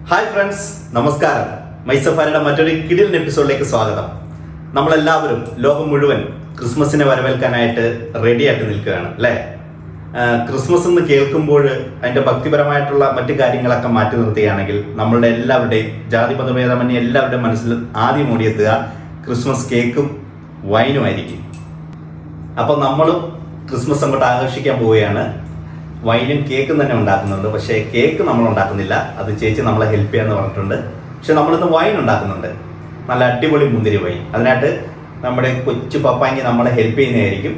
Hi friends, നമസ്കാരം. മൈസഫാരയുടെ മറ്റൊരു കിടിലൻ എപ്പിസോഡിലേക്ക് സ്വാഗതം. നമ്മളെല്ലാവരും ലോകം മുഴുവൻ ക്രിസ്മസിനെ വരവേൽക്കാനായിട്ട് റെഡി ആയിട്ട് നിൽക്കുകയാണ് അല്ലേ? ക്രിസ്മസ് എന്ന് കേൾക്കുമ്പോൾ അതിൻ്റെ ഭക്തിപരമായിട്ടുള്ള മറ്റു കാര്യങ്ങളൊക്കെ മാറ്റി നിർത്തുകയാണെങ്കിൽ നമ്മളുടെ എല്ലാവരുടെയും ജാതി മതഭേദമന്യേ എല്ലാവരുടെയും മനസ്സിൽ ആദ്യം ഓടിയെത്തുക ക്രിസ്മസ് കേക്കും വൈനുമായിരിക്കും. അപ്പോൾ നമ്മളും ക്രിസ്മസ് അങ്ങോട്ട് ആഘോഷിക്കാൻ പോവുകയാണ്. വൈനും കേക്കും തന്നെ ഉണ്ടാക്കുന്നുണ്ട്. പക്ഷേ കേക്ക് നമ്മൾ ഉണ്ടാക്കുന്നില്ല, അത് ചേച്ചി നമ്മളെ ഹെൽപ്പ് ചെയ്യാന്ന് പറഞ്ഞിട്ടുണ്ട്. പക്ഷെ നമ്മളിന്ന് വൈൻ ഉണ്ടാക്കുന്നുണ്ട്, നല്ല അടിപൊളി മുന്തിരി വൈൻ. അതിനായിട്ട് നമ്മുടെ കൊച്ചു പപ്പാങ്ങി നമ്മളെ ഹെൽപ്പ് ചെയ്യുന്നതായിരിക്കും.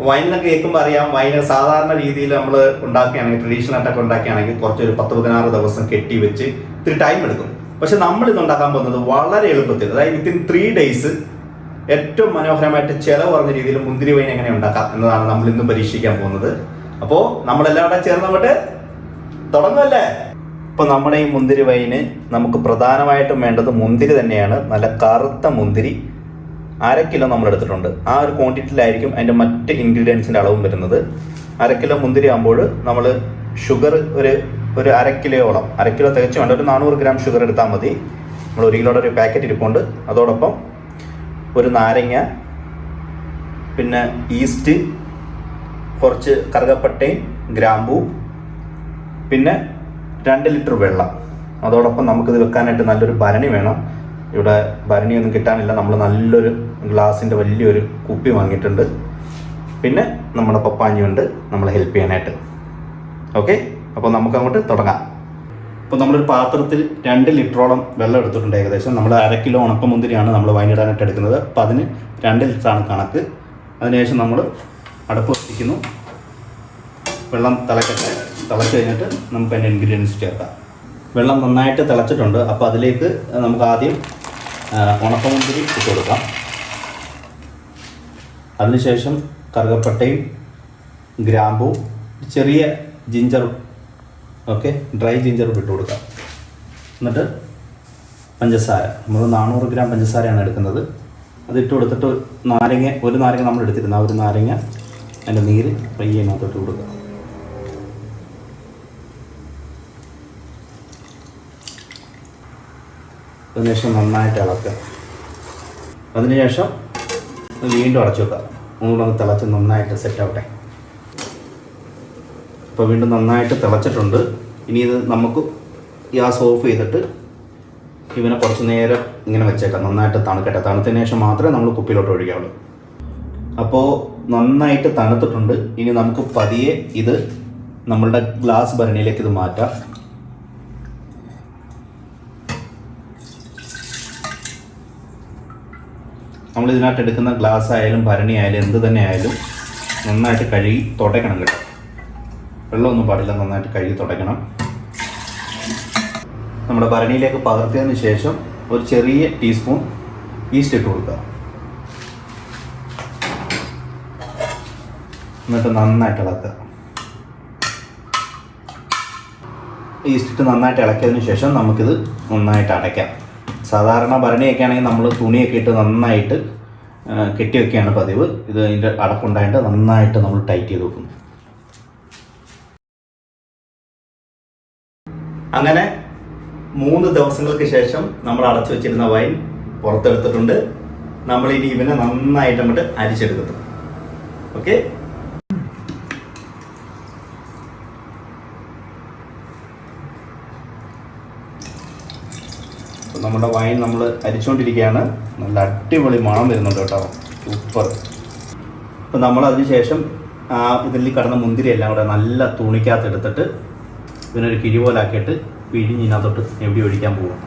വൈനൊക്കെ കേൾക്കുമ്പോൾ അറിയാം, വൈന് സാധാരണ രീതിയിൽ നമ്മൾ ഉണ്ടാക്കുകയാണെങ്കിൽ, ട്രഡീഷണൽ ആയിട്ടൊക്കെ ഉണ്ടാക്കുകയാണെങ്കിൽ കുറച്ചൊരു 10-16 ദിവസം കെട്ടി വെച്ച് ഇത്തിരി ടൈം എടുക്കും. പക്ഷെ നമ്മളിന്ന് ഉണ്ടാക്കാൻ പോകുന്നത് വളരെ എളുപ്പത്തിൽ, അതായത് വിത്തിൻ 3 days ഏറ്റവും മനോഹരമായിട്ട് ചിലവ് കുറഞ്ഞ രീതിയിൽ മുന്തിരി വൈൻ എങ്ങനെ ഉണ്ടാക്കാം എന്നതാണ് നമ്മൾ ഇന്ന് പരീക്ഷിക്കാൻ പോകുന്നത്. അപ്പോൾ നമ്മളെല്ലാവരും ചേർന്ന് അങ്ങോട്ട് തുടങ്ങുമല്ലേ? ഇപ്പോൾ നമ്മുടെ ഈ മുന്തിരി വൈന് നമുക്ക് പ്രധാനമായിട്ടും വേണ്ടത് മുന്തിരി തന്നെയാണ്. നല്ല കറുത്ത മുന്തിരി 1/2 കിലോ നമ്മൾ എടുത്തിട്ടുണ്ട്. ആ ഒരു ക്വാണ്ടിറ്റിയിലായിരിക്കും അതിൻ്റെ മറ്റ് ഇൻഗ്രീഡിയൻസിൻ്റെ അളവും വരുന്നത്. 1/2 കിലോ മുന്തിരി ആകുമ്പോൾ നമ്മൾ ഷുഗർ ഒരു 1/2 കിലോയോളം, 1/2 കിലോ തികച്ചു വേണ്ട, ഒരു 400 ഗ്രാം ഷുഗർ എടുത്താൽ മതി. നമ്മൾ 1 കിലോയുടെ ഒരു പാക്കറ്റ് ഇരിപ്പുണ്ട്. അതോടൊപ്പം ഒരു നാരങ്ങ, പിന്നെ ഈസ്റ്റ്, കുറച്ച് കറുകപ്പട്ടയും ഗ്രാമ്പൂ, പിന്നെ 2 ലിറ്റർ വെള്ളം. അതോടൊപ്പം നമുക്കിത് വെക്കാനായിട്ട് നല്ലൊരു ഭരണി വേണം. ഇവിടെ ഭരണിയൊന്നും കിട്ടാനില്ല. നമ്മൾ നല്ലൊരു ഗ്ലാസിൻ്റെ വലിയൊരു കുപ്പി വാങ്ങിയിട്ടുണ്ട്. പിന്നെ നമ്മുടെ പപ്പാഞ്ഞിയുണ്ട് നമ്മളെ ഹെൽപ്പ് ചെയ്യാനായിട്ട്. ഓക്കെ, അപ്പോൾ നമുക്ക് അങ്ങോട്ട് തുടങ്ങാം. അപ്പോൾ നമ്മളൊരു പാത്രത്തിൽ 2 ലിറ്ററോളം വെള്ളം എടുത്തിട്ടുണ്ട് ഏകദേശം. നമ്മൾ 1/2 കിലോ ഉണക്കമുന്തിരിയാണ് നമ്മൾ വൈനിടാനായിട്ട് എടുക്കുന്നത്. അപ്പോൾ അതിന് 2 ലിറ്ററാണ് കണക്ക്. അതിനുശേഷം നമ്മൾ അടുപ്പ് വയ്ക്കുന്നു. വെള്ളം തിളക്കട്ടെ. തിളച്ച് കഴിഞ്ഞിട്ട് നമുക്ക് അതിൻ്റെ ഇൻഗ്രീഡിയൻസ് ചേർക്കാം. വെള്ളം നന്നായിട്ട് തിളച്ചിട്ടുണ്ട്. അപ്പോൾ അതിലേക്ക് നമുക്ക് ആദ്യം ഉണക്കമുന്തിരി ഇട്ട് കൊടുക്കാം. അതിനുശേഷം കറുകപ്പട്ടയും ഗ്രാമ്പൂ, ചെറിയ ജിഞ്ചർ, ഓക്കെ, ഡ്രൈ ജിഞ്ചർ ഇട്ട് കൊടുക്കാം. എന്നിട്ട് പഞ്ചസാര, നമ്മൾ 400 ഗ്രാം പഞ്ചസാരയാണ് എടുക്കുന്നത്. അതിട്ട് കൊടുത്തിട്ട് ഒരു നാരങ്ങ നമ്മൾ എടുത്തിരുന്ന ആ ഒരു നാരങ്ങ അതിൻ്റെ നീര് പയ്യെ അതിനകത്തോട്ട് കൊടുക്കുക. അതിനുശേഷം നന്നായിട്ട് ഇളക്കുക. അതിനുശേഷം വീണ്ടും അടച്ചു വെക്കുക. ഒന്നുകൂടെ ഒന്ന് തിളച്ച് നന്നായിട്ട് സെറ്റ് ആവട്ടെ. ഇപ്പോൾ വീണ്ടും നന്നായിട്ട് തിളച്ചിട്ടുണ്ട്. ഇനി ഇത് നമുക്ക് ഗ്യാസ് ഓഫ് ചെയ്തിട്ട് ഇവനെ കുറച്ച് നേരം ഇങ്ങനെ വെച്ചേക്കാം, നന്നായിട്ട് തണുക്കട്ടെ. തണുത്തതിന് ശേഷം മാത്രമേ നമ്മൾ കുപ്പിയിലോട്ട് ഒഴിക്കാവുള്ളൂ. അപ്പോൾ നന്നായിട്ട് തണുത്തിട്ടുണ്ട്. ഇനി നമുക്ക് പതിയെ ഇത് നമ്മളുടെ ഗ്ലാസ് ഭരണിയിലേക്ക് ഇത് മാറ്റാം. നമ്മൾ ഇതിനകത്ത് എടുക്കുന്ന ഗ്ലാസ് ആയാലും ഭരണി ആയാലും എന്ത് തന്നെ ആയാലും നന്നായിട്ട് കഴുകി തുടയ്ക്കണം കേട്ടോ. വെള്ളമൊന്നും പാടില്ല, നന്നായിട്ട് കഴുകി തുടയ്ക്കണം. നമ്മുടെ ഭരണിയിലേക്ക് പകർത്തിയതിന് ശേഷം ഒരു ചെറിയ ടീസ്പൂൺ ഈസ്റ്റ് ഇട്ട് കൊടുക്കുക. എന്നിട്ട് നന്നായിട്ട് ഇളക്കുക. ഈസ്റ്റ് ഇട്ട് നന്നായിട്ട് ഇളക്കിയതിന് ശേഷം നമുക്കിത് നന്നായിട്ട് അടയ്ക്കാം. സാധാരണ ഭരണിയൊക്കെ ആണെങ്കിൽ നമ്മൾ തുണിയൊക്കെ ഇട്ട് നന്നായിട്ട് കെട്ടി വയ്ക്കുകയാണ് പതിവ്. ഇത് അതിൻ്റെ അടപ്പുണ്ടായിട്ട് നന്നായിട്ട് നമ്മൾ ടൈറ്റ് ചെയ്ത് വെക്കുന്നു. അങ്ങനെ 3 ദിവസങ്ങൾക്ക് ശേഷം നമ്മൾ അടച്ചു വെച്ചിരുന്ന വൈൻ പുറത്തെടുത്തിട്ടുണ്ട്. നമ്മളിനി ഇവനെ നന്നായിട്ട് അങ്ങോട്ട് അരിച്ചെടുക്കുന്നു. ഓക്കെ, നമ്മുടെ വൈൻ നമ്മൾ അരിച്ചുകൊണ്ടിരിക്കുകയാണ്. നല്ല അടിപൊളി മണം വരുന്നുണ്ട് കേട്ടോ, സൂപ്പർ. അപ്പോൾ നമ്മൾ അതിന് ശേഷം ഇതിൽ കടന്ന മുന്തിരി എല്ലാം കൂടെ നല്ല തുണിക്കകത്ത് എടുത്തിട്ട് ഇതിനൊരു കിഴി പോലാക്കിയിട്ട് പിഴിഞ്ഞ് ഇതിനകത്തോട്ട് എവിടെ ഒഴിക്കാൻ പോകും.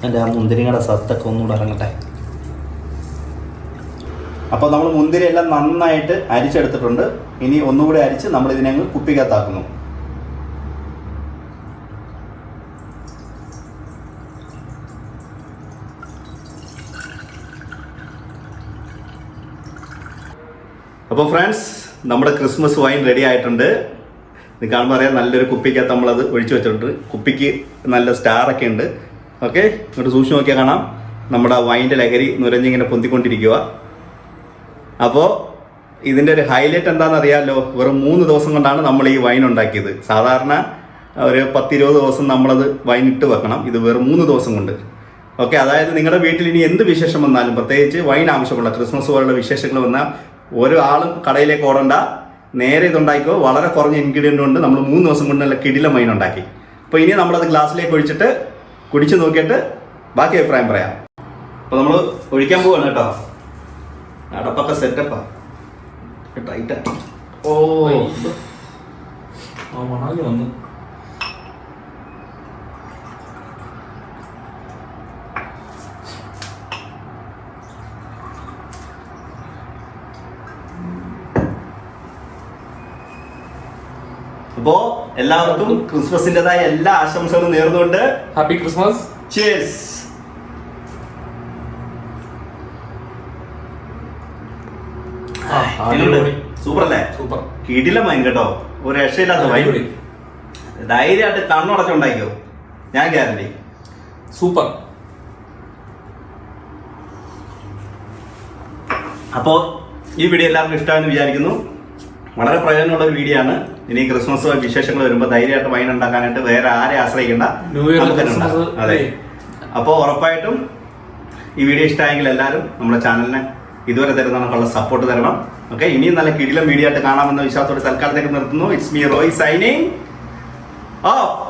എൻ്റെ ആ മുന്തിരിയുടെ സത്തൊക്കെ ഒന്നുകൂടെ ഇറങ്ങട്ടെ. അപ്പോൾ നമ്മൾ മുന്തിരി എല്ലാം നന്നായിട്ട് അരിച്ചെടുത്തിട്ടുണ്ട്. ഇനി ഒന്നുകൂടെ അരിച്ച് നമ്മൾ ഇതിനെ അങ്ങ് കുപ്പിക്കകത്താക്കുന്നു. അപ്പോൾ ഫ്രണ്ട്സ്, നമ്മുടെ ക്രിസ്മസ് വൈൻ റെഡി ആയിട്ടുണ്ട്. ഇത് കാണുമ്പോൾ അറിയാം, നല്ലൊരു കുപ്പിക്കകത്ത് നമ്മളത് ഒഴിച്ചു വെച്ചിട്ടുണ്ട്. കുപ്പിക്ക് നല്ല സ്റ്റാറൊക്കെ ഉണ്ട്. ഓക്കെ, ഇങ്ങോട്ട് സൂക്ഷിച്ച് നോക്കിയാൽ കാണാം. നമ്മുടെ വൈൻ്റെ ലഹരി നുരഞ്ഞിങ്ങനെ പൊന്തിക്കൊണ്ടിരിക്കുക. അപ്പോൾ ഇതിൻ്റെ ഒരു ഹൈലൈറ്റ് എന്താണെന്ന് അറിയാമല്ലോ, വെറും 3 ദിവസം കൊണ്ടാണ് നമ്മൾ ഈ വൈൻ ഉണ്ടാക്കിയത്. സാധാരണ ഒരു 10-20 ദിവസം നമ്മളത് വൈൻ ഇട്ട് വെക്കണം, ഇത് വെറും 3 ദിവസം കൊണ്ട്. ഓക്കെ, അതായത് നിങ്ങളുടെ വീട്ടിൽ ഇനി എന്ത് വിശേഷം വന്നാലും, പ്രത്യേകിച്ച് വൈൻ ആവശ്യമുള്ള ക്രിസ്മസ് പോലുള്ള വിശേഷങ്ങൾ വന്നാൽ ഓരോ ആളും കടയിലേക്ക് ഓടണ്ട, നേരെ ഇതുണ്ടാക്കിയോ. വളരെ കുറഞ്ഞ ഇൻഗ്രീഡിയൻ്റ് കൊണ്ട് നമ്മൾ 3 ദിവസം കൊണ്ട് നല്ല കിടിലം വൈൻ ഉണ്ടാക്കി. അപ്പോൾ ഇനി നമ്മളത് ഗ്ലാസ്സിലേക്ക് ഒഴിച്ചിട്ട് കുടിച്ച് നോക്കിയിട്ട് ബാക്കി അഭിപ്രായം പറയാം. അപ്പോൾ നമ്മൾ ഒഴിക്കാൻ പോവാണ് കേട്ടോ. അടപ്പൊക്കെ സെറ്റപ്പാ, ടൈറ്റാ. ഓ വന്നു. അപ്പോ എല്ലാവർക്കും ക്രിസ്മസിൻ്റെതായ എല്ലാ ആശംസകളും നേർന്നുകൊണ്ട് ഹാപ്പി ക്രിസ്മസ്. ചിയേഴ്സ്. സൂപ്പർ അല്ലേ? സൂപ്പർ, കിടിലം വൈൻ കേട്ടോ, ഒരു രക്ഷയില്ലാത്ത വൈൻ. ധൈര്യമായിട്ട് കണ്ണുടച്ചുണ്ടാക്കിയോ, ഞാൻ ഗ്യാരണ്ടി. സൂപ്പർ. അപ്പോൾ ഈ വീഡിയോ എല്ലാവർക്കും ഇഷ്ടമാണെന്ന് വിചാരിക്കുന്നു. വളരെ പ്രയോജനമുള്ള ഒരു വീഡിയോ ആണ്. ഇനി ക്രിസ്മസ് വിശേഷങ്ങൾ വരുമ്പോൾ ധൈര്യമായിട്ട് വൈൻ ഉണ്ടാക്കാനായിട്ട് വേറെ ആരെ ആശ്രയിക്കേണ്ട, നമുക്ക് തന്നെ ഉണ്ടാക്കാം. അതെ, അപ്പോൾ ഉറപ്പായിട്ടും ഈ വീഡിയോ ഇഷ്ടമായെങ്കിൽ എല്ലാവരും നമ്മുടെ ചാനലിനെ ഇതുവരെ തരുന്ന നമുക്കുള്ള സപ്പോർട്ട് തരണം. ഓക്കെ, ഇനിയും നല്ല കിടിലം വീഡിയോ ആയിട്ട് കാണാമെന്ന വിശ്വാസത്തോടെ തൽക്കാലത്തേക്ക് നിർത്തുന്നു. It's me Roy signing off.